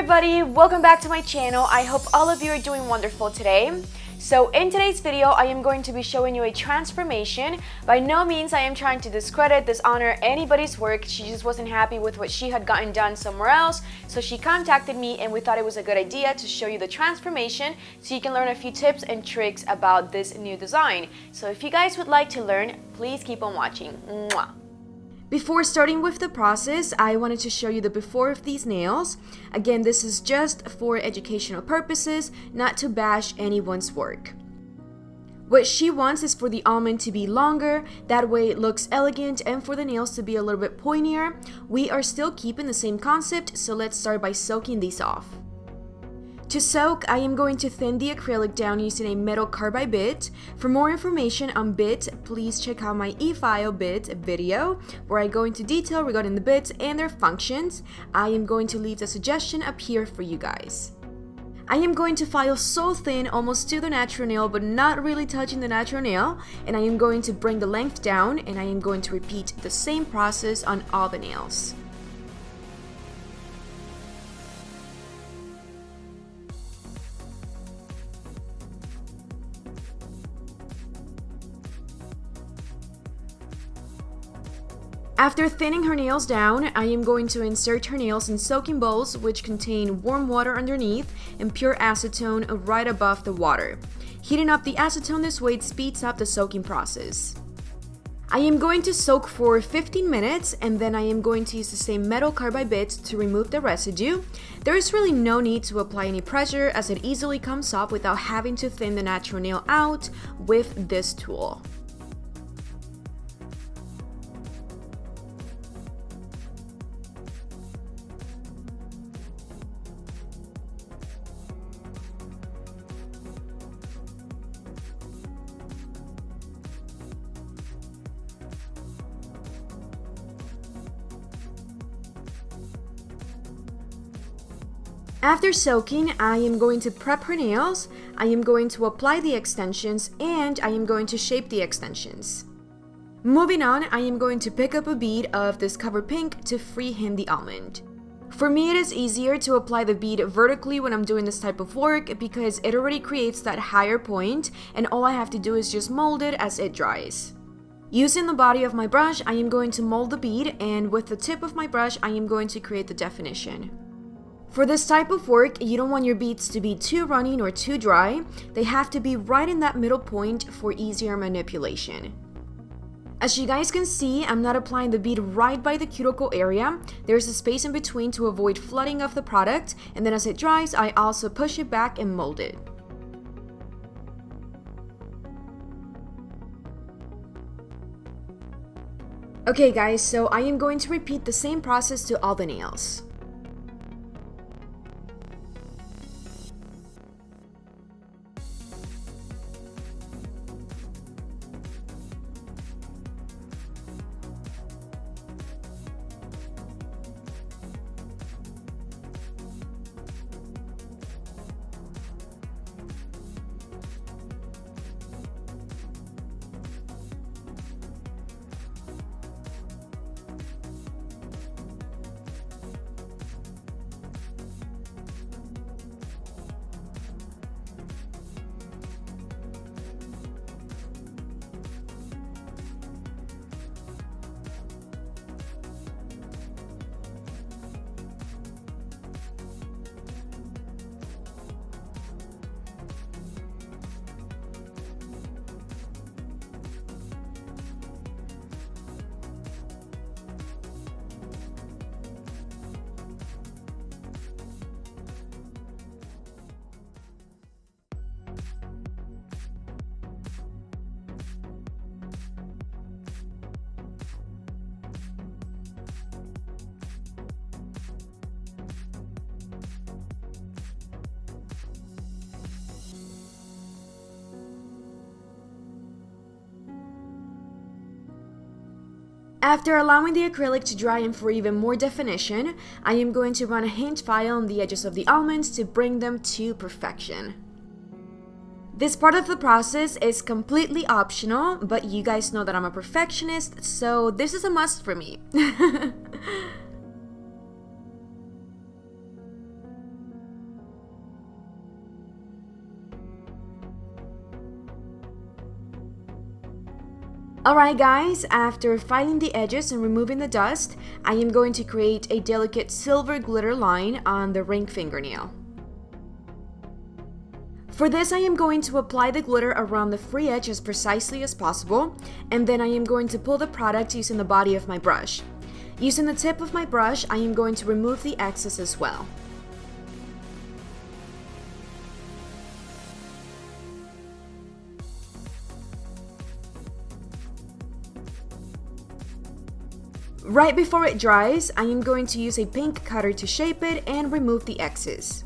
everybody, welcome back to my channel. I hope all of you are doing wonderful today. So in today's video, I am going to be showing you a transformation. By no means I am trying to discredit, dishonor anybody's work. She just wasn't happy with what she had gotten done somewhere else. So she contacted me and we thought it was a good idea to show you the transformation so you can learn a few tips and tricks about this new design. So if you guys would like to learn, please keep on watching. Mwah. Before starting with the process, I wanted to show you the before of these nails. Again, this is just for educational purposes, not to bash anyone's work. What she wants is for the almond to be longer, that way it looks elegant, and for the nails to be a little bit pointier. We are still keeping the same concept, so let's start by soaking these off. To soak, I am going to thin the acrylic down using a metal carbide bit. For more information on bit, please check out my e-file bit video, where I go into detail regarding the bits and their functions. I am going to leave the suggestion up here for you guys. I am going to file so thin, almost to the natural nail, but not really touching the natural nail, and I am going to bring the length down, and I am going to repeat the same process on all the nails. After thinning her nails down, I am going to insert her nails in soaking bowls which contain warm water underneath and pure acetone right above the water. Heating up the acetone this way speeds up the soaking process. I am going to soak for 15 minutes and then I am going to use the same metal carbide bit to remove the residue. There is really no need to apply any pressure as it easily comes off without having to thin the natural nail out with this tool. After soaking, I am going to prep her nails, I am going to apply the extensions, and I am going to shape the extensions. Moving on, I am going to pick up a bead of this Cover Pink to freehand the almond. For me, it is easier to apply the bead vertically when I'm doing this type of work because it already creates that higher point, and all I have to do is just mold it as it dries. Using the body of my brush, I am going to mold the bead, and with the tip of my brush, I am going to create the definition. For this type of work, you don't want your beads to be too runny or too dry. They have to be right in that middle point for easier manipulation. As you guys can see, I'm not applying the bead right by the cuticle area. There's a space in between to avoid flooding of the product, and then as it dries, I also push it back and mold it. Okay guys, so I am going to repeat the same process to all the nails. After allowing the acrylic to dry and for even more definition, I am going to run a hint file on the edges of the almonds to bring them to perfection. This part of the process is completely optional, but you guys know that I'm a perfectionist, so this is a must for me. Alright guys, after filing the edges and removing the dust, I am going to create a delicate silver glitter line on the ring fingernail. For this, I am going to apply the glitter around the free edge as precisely as possible, and then I am going to pull the product using the body of my brush. Using the tip of my brush, I am going to remove the excess as well. Right before it dries, I am going to use a pink cutter to shape it and remove the excess.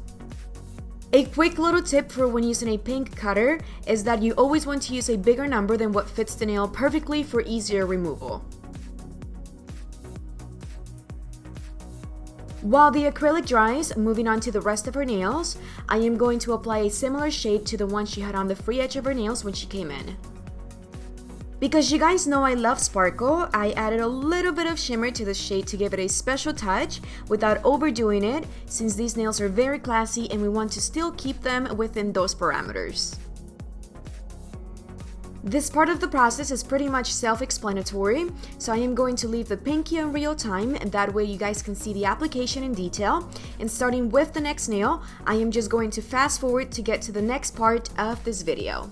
A quick little tip for when using a pink cutter is that you always want to use a bigger number than what fits the nail perfectly for easier removal. While the acrylic dries, moving on to the rest of her nails, I am going to apply a similar shade to the one she had on the free edge of her nails when she came in. Because you guys know I love sparkle, I added a little bit of shimmer to the shade to give it a special touch without overdoing it, since these nails are very classy and we want to still keep them within those parameters. This part of the process is pretty much self-explanatory, so I am going to leave the pinky in real time, and that way you guys can see the application in detail. And starting with the next nail, I am just going to fast forward to get to the next part of this video.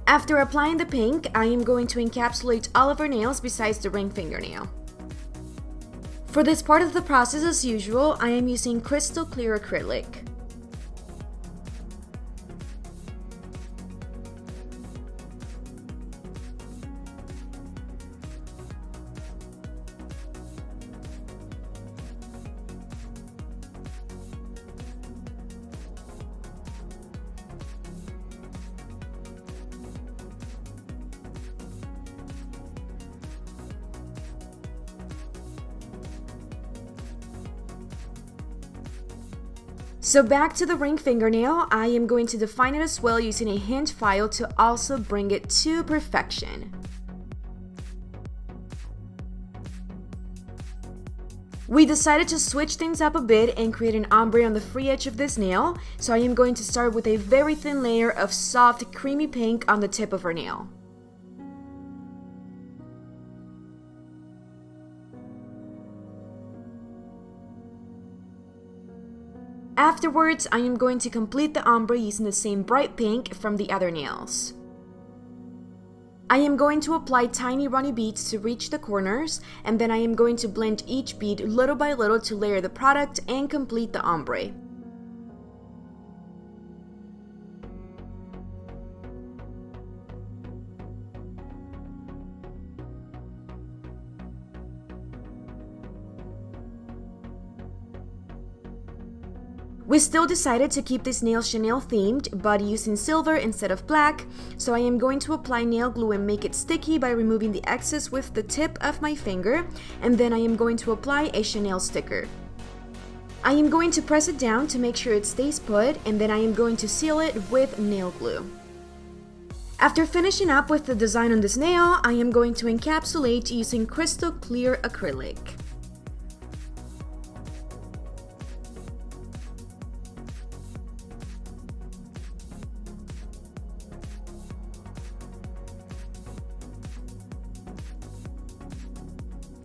After applying the pink, I am going to encapsulate all of her nails besides the ring fingernail. For this part of the process, as usual, I am using crystal clear acrylic. So back to the ring fingernail, I am going to define it as well using a hint file to also bring it to perfection. We decided to switch things up a bit and create an ombre on the free edge of this nail, so I am going to start with a very thin layer of soft creamy pink on the tip of her nail. Afterwards, I am going to complete the ombre using the same bright pink from the other nails. I am going to apply tiny runny beads to reach the corners, and then I am going to blend each bead little by little to layer the product and complete the ombre. We still decided to keep this nail Chanel themed, but using silver instead of black, so I am going to apply nail glue and make it sticky by removing the excess with the tip of my finger, and then I am going to apply a Chanel sticker. I am going to press it down to make sure it stays put, and then I am going to seal it with nail glue. After finishing up with the design on this nail, I am going to encapsulate using crystal clear acrylic.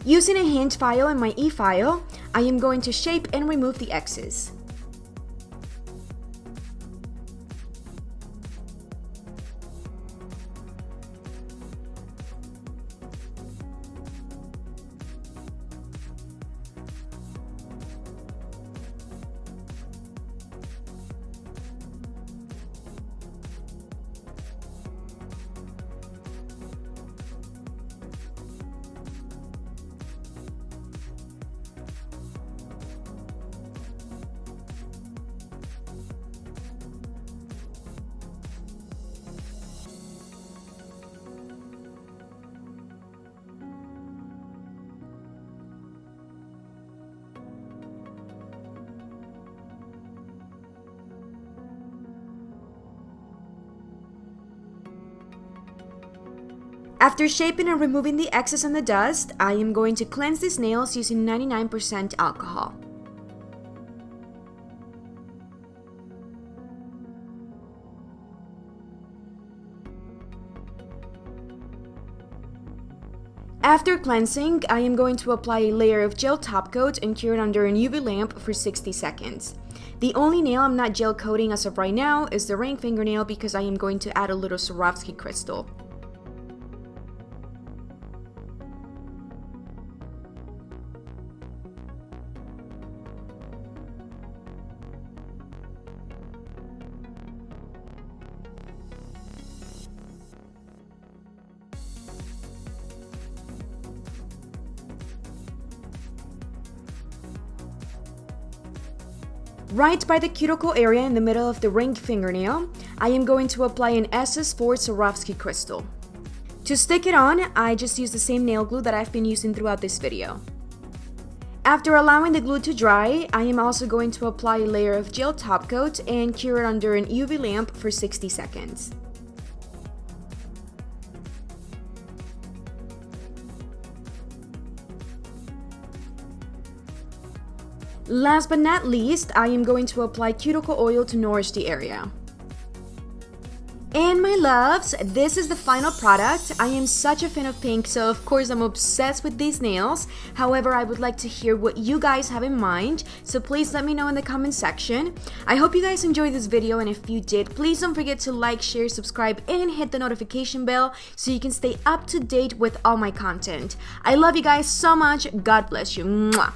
Using a hint file and my e-file, I am going to shape and remove the X's. After shaping and removing the excess and the dust, I am going to cleanse these nails using 99% alcohol. After cleansing, I am going to apply a layer of gel top coat and cure it under an UV lamp for 60 seconds. The only nail I'm not gel coating as of right now is the ring fingernail because I am going to add a little Swarovski crystal. Right by the cuticle area in the middle of the ring fingernail, I am going to apply an SS4 Swarovski crystal. To stick it on, I just use the same nail glue that I've been using throughout this video. After allowing the glue to dry, I am also going to apply a layer of gel top coat and cure it under an UV lamp for 60 seconds. Last but not least, I am going to apply cuticle oil to nourish the area. And my loves, this is the final product. I am such a fan of pink, so of course I'm obsessed with these nails. However, I would like to hear what you guys have in mind, so please let me know in the comment section. I hope you guys enjoyed this video, and if you did, please don't forget to like, share, subscribe, and hit the notification bell so you can stay up to date with all my content. I love you guys so much. God bless you. Mwah.